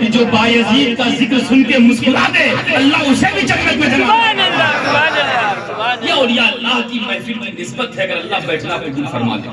کہ جو بایزید کا ذکر سن کے مسکرا دے اللہ اسے بھی جنت میں جمع کرے۔ یہ اولیاء اللہ کی محفل کی نسبت ہے، اگر اللہ بیٹھنا قبول فرما دے۔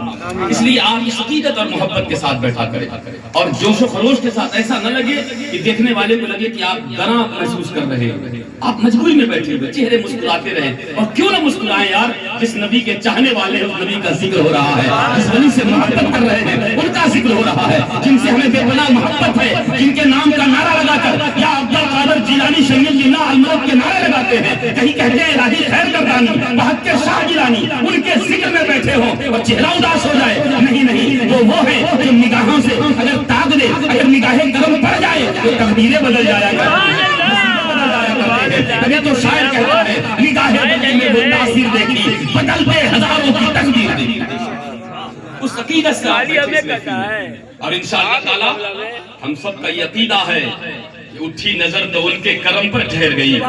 اس لیے آپ اس عقیدت اور محبت کے ساتھ بیٹھا کریں اور جوش و خروش کے ساتھ، ایسا نہ لگے کہ دیکھنے والے کو لگے کہ آپ گناہ محسوس کر رہے ہیں، آپ مجبوری میں بیٹھے ہوئے، چہرے مسکراتے رہیں۔ اور کیوں نہ مسکرائیں یار، جس نبی کے چاہنے والے ہیں اس نبی کا ذکر ہو رہا ہے، جس ولی سے محبت کر رہے ہیں ان کا ذکر ہو رہا ہے، جن سے ہمیں بے پناہ محبت ہے، جن کے نام کا نعرہ لگا کر یا عبد القادر جیلانی شریف جنہ الملک کے نعرے لگاتے ہیں، کہیں کہتے ہیں الہی خیر گردانی بہت کے شاہ جیلانی، ان کے ذکر میں بیٹھے ہو اور چہرہ اداس ہو جائے، نہیں نہیں، وہ ہے جو نگاہوں سے اگر تاک دے، اگر نگاہیں گرم پڑ جائے تو تقدیریں بدل جایا کرتی ہیں۔ تو شاعر کہتا ہے نگاہیں بدل میں وہ تاثیر دیکھی، بدلتے ہزاروں کی تقدیر دیکھی۔ اس عقیدت سے اور انشاءاللہ تعالی ہم سب کا یہ عقیدہ ہے کہ اٹھی نظر تو ان کے کرم پر ٹھہر گئی،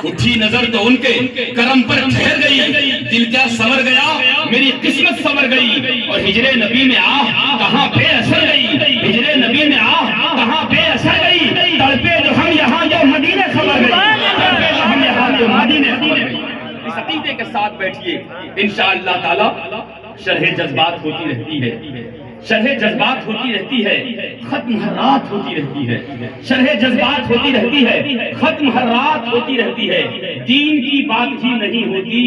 اٹھی نظر تو ان کے کرم پر ٹھہر گئی، دل کیا سنور گیا، میری قسمت سنور گئی، اور ہجر نبی میں آہ کہاں بے اثر گئی، ہجر نبی میں آہ کہاں بے اثر گئی، تڑپے جو ہم یہاں جو مدینے سنور گئی، تڑپے جو ہم یہاں جو مدینے سنور گئی۔ اس عقیدے کے ساتھ بیٹھیے، انشاءاللہ تعالی شرح جذبات ہوتی رہتی ہے، شرح جذبات ہوتی رہتی ہے، ختم ہر رات ہوتی رہتی ہے، شرح جذبات ہوتی رہتی ہے، ختم ہر رات ہوتی رہتی ہے، دین کی بات ہی نہیں ہوتی،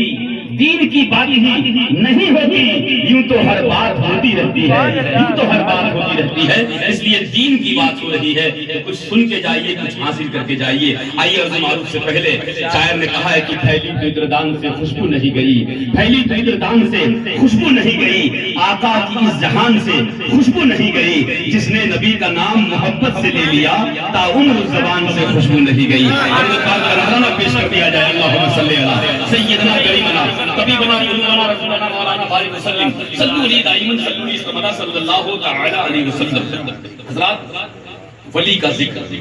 دین کی بات ہی نہیں ہوتی، یوں تو ہر بات ہوتی رہتی ہے، یوں تو ہر بات ہوتی رہتی ہے۔ اس لیے دین کی بات ہو رہی ہے تو کچھ سن کے جائیے، کچھ حاصل کر کے جائیے۔ آئیے عرض معروف سے پہلے شاعر نے کہا ہے کہ پھیلی تو عطردان سے خوشبو نہیں گئی، پھیلی تو عطردان سے خوشبو نہیں گئی، آقا کی اس جہان سے خوشبو نہیں گئی، جس نے نبی کا نام محبت سے لے لیا تا عمر اس زبان سے خوشبو نہیں گئی۔ اللہ پاک کا رہنما پیش کر دیا جائے، اللہم صلی علی سیدنا کریمنا طبیبنا قلوبنا رسولنا مولانا بارک وسلم صلو علی دائما صلو علی صلی اللہ تعالی علیہ وسلم۔ حضرات، ولی کا ذکر،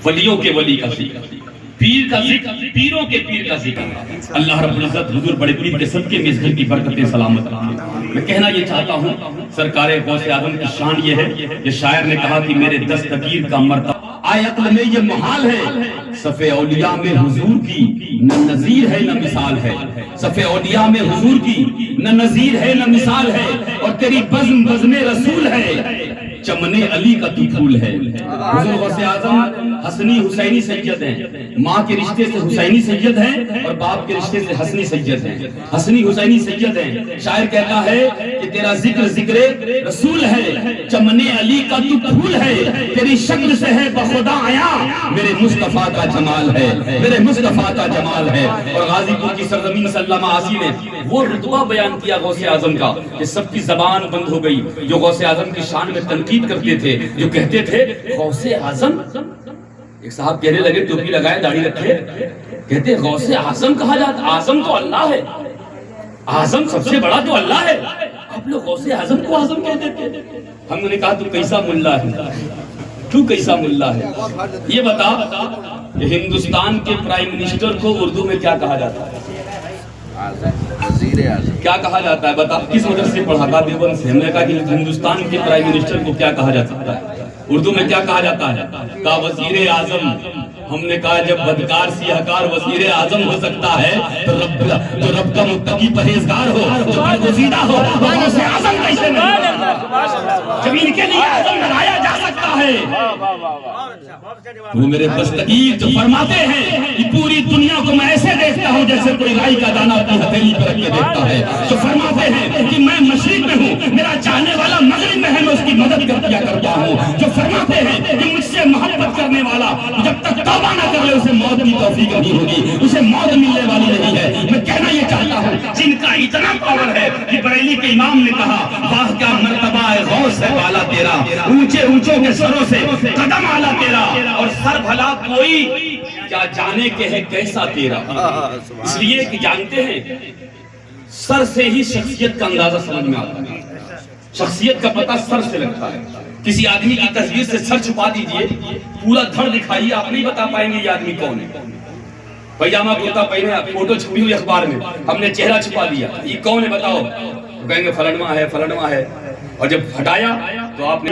ولیوں کے ولی کا ذکر، پیر کا ذکر، پیروں کے پیر کا ذکر، اللہ رب العزت حضور بڑے پیر کے صدقے میں اس گھر کی برکتیں سلامت رکھے۔ میں کہنا یہ چاہتا ہوں، سرکار غوث اعظم کی شان یہ ہے، یہ شاعر نے کہا کہ میرے دستگیر کا مرتبہ آئے عقل میں یہ محال ہے، صف اولیاء میں حضور کی نہ نظیر ہے نہ مثال ہے، صف اولیاء میں حضور کی نہ نظیر ہے نہ مثال ہے، اور تیری بزم بزم رسول ہے، چمن علی کا تو پھول ہے۔ حضور غوث اعظم حسنی حسینی سید ہیں، ماں کے رشتے سے حسینی سید ہیں اور باپ کے رشتے سے حسنی سید ہیں، حسنی حسینی سید ہیں۔ شاعر کہتا ہے کہ تیرا ذکر ذکر رسول ہے، چمن علی کا تو پھول ہے، تیری شکل سے ہے بخدا آیا، میرے مصطفیٰ کا جمال ہے، میرے مصطفیٰ کا جمال ہے۔ اور غازی پور کی سرزمین سے علامہ عاصی نے وہ رتبہ بیان کیا غوث اعظم کا کہ سب کی زبان بند ہو گئی جو غوث اعظم کی شان میں تنقید کرتے تھے، جو کہتے تھے غوث اعظم، ایک صاحب کہنے لگے ٹوپی لگائے داڑھی رکھے، کہتے غوث اعظم کہا جاتا، اعظم تو اللہ ہے، اعظم سب سے بڑا تو اللہ ہے، آپ لوگ غوث اعظم کو اعظم کہہ دیتے۔ ہم نے کہا تو کیسا ملا ہے، تو کیسا ملا ہے، یہ بتا کہ ہندوستان کے پرائم منسٹر کو اردو میں کیا کہا جاتا ہے؟ کیا کہا جاتا ہے بتا؟ کس مدرسے سے پڑھا تھا؟ دیوبند سے۔ ہم نے کہا کہ ہندوستان کے پرائم منسٹر کو کیا کہا جا سکتا ہے؟ اردو میں کیا کہا جاتا ہے؟ کہا وزیر اعظم۔ ہم نے کہا جب بدکار سیاہکار وزیر اعظم ہو سکتا ہے تو رب کا متقی پرہیزگار ہو، جو برگزیدہ ہو، غوث اعظم کیسے نہیں؟ جب ان کے لیے اعظم لگایا جا سکتا ہے، وہ میرے دستگیر جو فرماتے ہیں کہ پوری دنیا کو میں ایسے دیکھتا ہوں جیسے کوئی رائی کا دانہ اپنی ہتھیلی پر رکھ کے دیکھتا ہے، جو فرماتے ہیں کہ میں مشرق میں ہوں، میرا چاہنے والا مغرب میں ہے، میں اس کی مدد کر دیا کرتا ہوں، جو فرماتے ہیں کہ مجھ سے محبت کرنے والا جب تک توبہ نہ کر لے اسے موت کی توفیق نہیں ہوگی، اسے موت ملنے والی نہیں ہے۔ میں کہنا یہ چاہتا ہوں جن کا اتنا پاور ہے کہ بریلی کے امام نے کہا واہ کیا مرتبہ ہے غوث ہے والا تیرا، اونچے اونچوں کے سروں سے قدم آلا تیرا، اور سر بھلا کوئی کیا جانے کے ہے کیسا تیرا۔ اس لیے کہ جانتے ہیں سر سے ہی شخصیت کا اندازہ سمجھ میں آتا ہے، شخصیت کا پتہ سر سے لگتا ہے۔ کسی آدمی کی تصویر سے سر چھپا دیجئے، پورا دھڑ دکھائیے، آپ نہیں بتا پائیں گے یہ آدمی کون ہے۔ پیجامہ کرتا پہنے، فوٹو چھپی ہوئی اخبار میں، ہم نے چہرہ چھپا دیا، یہ کون ہے بتاؤ، کہیں گے فلنوا ہے فلنوا ہے، اور جب ہٹایا تو آپ نے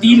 3